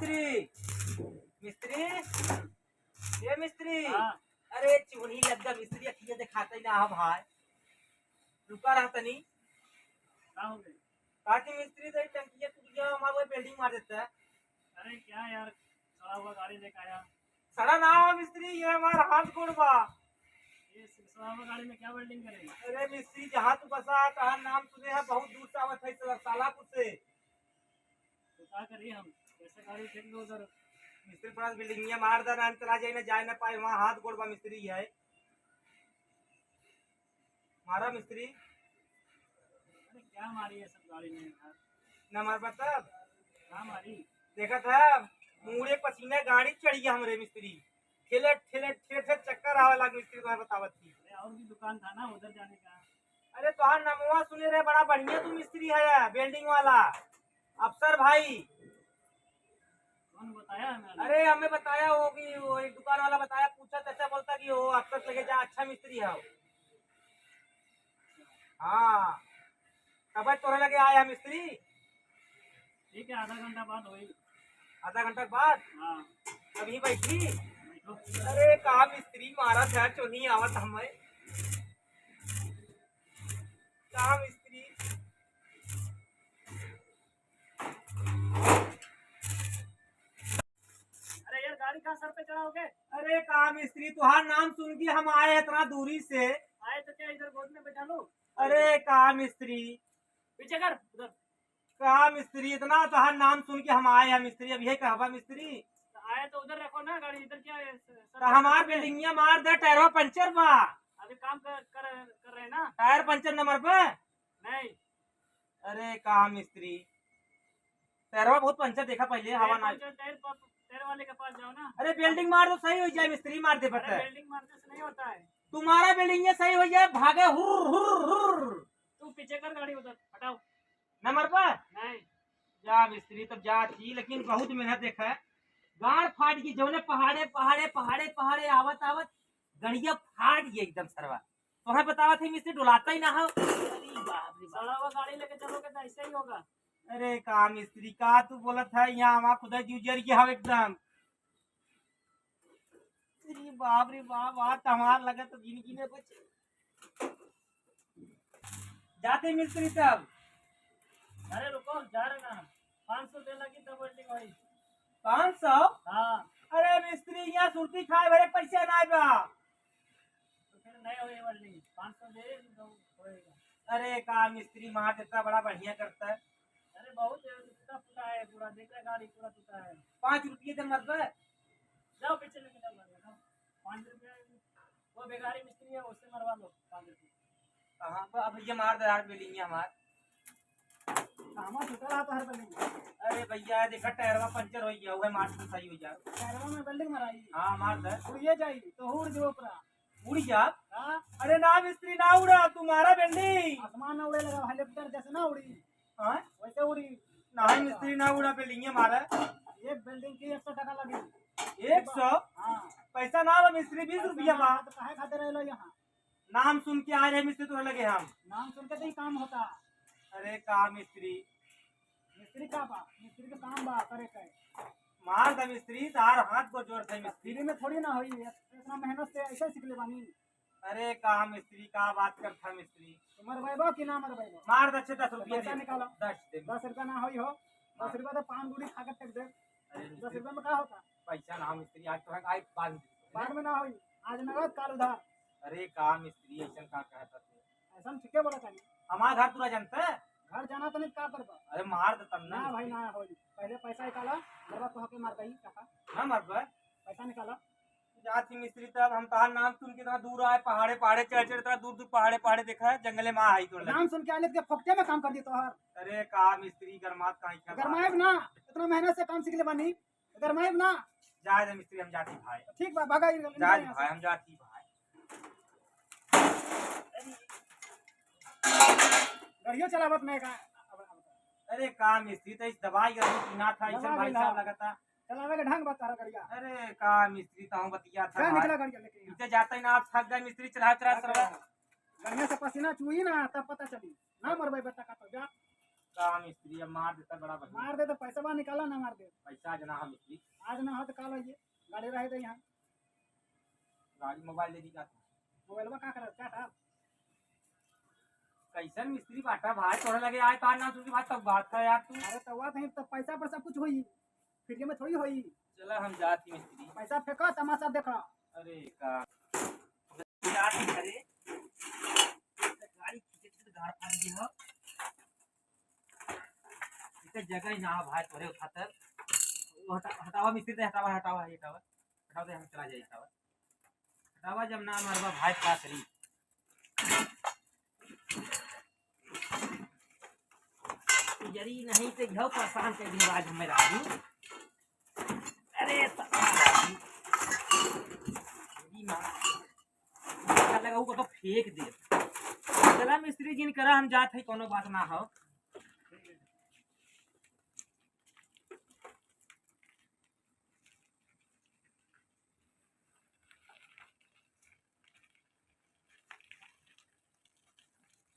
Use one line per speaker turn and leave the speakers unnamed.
मिस्त्री मिस्त्री ये मिस्त्री।
हाँ।
अरे चुनी लगा मिस्त्री अखिया दिखाता ही ना हाँ भाई रुका रहा तनी
क्या हो गए?
ताकि मिस्त्री तो टंकिया टूटिया हमारे बिल्डिंग मार देता है।
अरे क्या यार, सड़ा हुआ गाड़ी लेकर आया।
सड़ा ना हो मिस्त्री ये हमारा हाथ गोड़वा।
ये सड़ा हुआ गाड़ी में क्या वेल्डिंग करेगा?
अरे मिस्त्री जहाँ तू बसा है तहाँ नाम सुने है बहुत दूर से आवत है सालापुर से।
तो क्या करिए हम, कैसे गाड़ी फेंक दो उधर?
मिस्त्री पास बिल्डिंग मार दे ना चला जाए ना जाए ना पाए वहाँ हाथ गोड़वा मिस्त्री है मारा मिस्त्री।
अरे क्या मारी है सब गाड़ी में यार?
न मार बता
क्या मारी?
देखा था मुड़े पसीने गाड़ी चढ़ी गया हमरे मिस्त्री ठेले ठेले ठेले ठेले चक्कर आवे लगा मिस्त्री तुम्हें बतावत थी।
अरे और भी दुकान था ना उधर जाने का।
अरे तो हाँ नमवा सुने रहे बड़ा बढ़िया तू मिस्त्री है बिल्डिंग वाला अफसर भाई।
कौन बताया है मैंने?
अरे हमें बताया हो कि वो एक दुकान वाला बताया पूछा तो ऐसा बोलता कि वो अफसर लगे जा अच्छा मिस्त्री है वो। हाँ तब तोरे लगे आया मिस्त्री।
ठीक है, आधा घंटा बाद होगी।
आधा घंटा बाद
हाँ
अभी बैठी।
बैठो।
अरे कहा मिस्त्री मारा था चोनी आवत हमें कहा मिस्त्री।
अरे यार, गाड़ी कहाँ सर पे चढ़ाओगे?
अरे कहा मिस्त्री तुहार नाम सुन के हम आए हैं इतना दूरी से।
आए तो क्या इधर गोद में बैठा लो?
अरे कहा मिस्त्री
पीछे कर उधर।
कहा मिस्त्री इतना तुहार नाम सुन के हम आए हैं मिस्त्री अब यही कहवा मिस्त्री।
तो आए तो उधर रखो ना गाड़ी, इधर क्या है?
तो हमार बिल्डिंगिया मार दे टायरवा पंचर बा।
अभी काम कर रहे हैं ना?
टायर पंचर नंबर पे
नहीं।
अरे कहा मिस्त्री टायरवा बहुत पंचर देखा पहले हवा ना।
टायर वाले के पास जाओ ना।
अरे बिल्डिंग मार दो सही हो जाए मिस्त्री मार दे पता है।
बिल्डिंग मारने से नहीं होता है।
तुम्हारा बिल्डिंग सही हो जाए भागे हुर हुर हुर।
तू पीछे कर गाड़ी, उधर हटाओ।
नंबर पर
नहीं।
जा मिस्त्री तब जा थी लेकिन बहुत मेहनत देखा है गाड़ फाट गई जो पहाड़े पहाड़े पहाड़े पहाड़े आवत आवत गड़िया फाट गई एकदम सरवा। तुम्हें बतावा थे मिस्त्री डुलाता ही ना हो। अरे बाप रे
सड़ा हुआ गाड़ी लेके चलोगे तो ऐसा ही होगा।
अरे का मिस्त्री का तू बोलत है यहाँ हमारा खुदा जूझर की हव एकदम। अरे बाप रे बाप आज हमार लगा तो जिंदगी में बचे जाते मिस्त्री तब।
अरे रुको, जा रहे ना। 500 दे लगी तब वेल्डिंग हुई।
500।
हाँ
अरे मिस्त्री यहाँ सुरती खाए भरे पैसे ना बा।
तो फिर नहीं हुई वेल्डिंग। 500 दे तो होएगा।
अरे का मिस्त्री मार देता बड़ा बढ़िया करता है।
अरे बहुत टूटा फूटा है पूरा, देख रहे गाड़ी पूरा टूटा है।
5 रुपये दे मतलब
जाओ पीछे लेके जाओ गाड़ी, जाओ। 5 रुपये वो बेगारी मिस्त्री है, उससे मरवा लो 5 रुपये।
हाँ अब ये मार दे यार बिल्डिंग हमार।
सामान टूटा रहा था हर वेल्डिंग।
अरे भैया देखा टायरवा पंचर हो गया हुआ मार तो सही हो जाए।
टायरों में वेल्डिंग मराई।
हाँ मार दे
उड़िए जाई तो उड़ जो पूरा।
उड़ जा।
हाँ
अरे ना मिस्त्री ना उड़ा तुम्हारा बिल्डिंग।
आसमान में उड़े लगा, हेलीकॉप्टर जैसे ना उड़ी
हाँ
वैसे उड़ी।
ना मिस्त्री ना उड़ा बिल्डिंग मारा।
एक बिल्डिंग की 100 टका लगी।
100
हाँ
पैसा ना बा मिस्त्री 20 रुपया बा।
तो काहे खाते रह लो यहाँ?
नाम सुन के आ रहे मिस्त्री तो लगे हम।
नाम सुन के तो ही काम होता।
अरे का मिस्त्री
मिस्त्री का बा, मिस्त्री का काम बा करे के।
मार दे मिस्त्री तार हाथ को जोर थे मिस्त्री।
फ्री में थोड़ी ना होई, इतना मेहनत से ऐसे सीख ले बानी।
अरे का मिस्त्री का बात करता मिस्त्री।
तो मरवाइबो कि ना मरवाइबो?
मार दे 10 रुपया
पैसा
दे।
निकालो।
10 दे
10 रुपया ना होई हो। 10 रुपया तो 5 गुड़ी खा के फेंक दे।
अरे
10
मिस्त्री
रुपया में क्या होता?
पैसा ना मिस्त्री आज तो आज बाद
बाद में ना होई, आज नगद काल उधार।
अरे का मिस्त्री ऐसा का कहता तू।
ऐसा ठीके बोला चाहिए।
हमारा घर पूरा जानता है।
घर जाना तो नहीं का करबा?
अरे मार दे तब
ना
ना
भाई ना होई। पहले पैसा निकाला, मरवा तो हके मार दई काका।
ना मर पे
पैसा निकाला।
जाती मिस्त्री तब हम तार नाम सुन के इतना दूर आए पहाड़े पहाड़े चढ़ चढ़ इतना दूर दूर पहाड़े पहाड़े देखा है जंगले में आई तो लगे।
नाम सुन के आले के फोकटे में काम कर दी तोहर।
अरे का मिस्त्री गरमात कहीं क्या
गरमाइब ना, इतना मेहनत से काम सीख ले बानी। गरमाइब ना।
जाए दे मिस्त्री हम जाती भाई।
ठीक बा, भागा
जाए दे भाई हम जाती भाई।
गाड़ियों चलावत नहीं का।
अरे का मिस्त्री तो इस दवाई का पीना था ऐसा भाई साहब लगाता।
चलावे का ढंग बता रहा गाड़िया।
अरे का मिस्त्री तो हम बतिया था
क्या निकला
भाई।
गाड़िया लेके यहाँ?
इतने जाता ही ना आप थक गए मिस्त्री चढ़ा चढ़ा सरवा।
बढ़िया से पसीना चुही ना तब पता चली। ना मरवाई बता का तो जा।
का मिस्त्री अब मार देता बड़ा बढ़िया।
मार दे तो पैसा बा निकाला ना मार दे।
पैसा जना हम मिस्त्री
आज ना हो तो कल आइए, गाड़ी रहे तो यहाँ।
गाड़ी मोबाइल दे दी का
मोबाइल में क्या कर क्या था?
कैसन मिस्त्री बाटा भाई तोड़े लगे आए तार ना तुझी बात तब बात है यार तू।
अरे तो हुआ तो पैसा पर सब कुछ हुई, फ्री में थोड़ी हुई।
चला हम जाती मिस्त्री।
पैसा फेंको तमाशा देखो।
अरे का जाती करे गाड़ी खींचे तो गाड़ फाड़ दी हो। इसे जगह ही ना हो भाई तोरे उठातर। हटावा मिस्त्री से हटावा हटावा हटावा हटावा दे हम चला जाए हटावा हटावा जब ना मारवा भाई का करी। जरी नहीं तो घाव परेशान कर दी आज हमें राजू। अरे लगा को तो फेंक दे। चला मिस्त्री जिन करा हम जात है कोनो बात ना हो।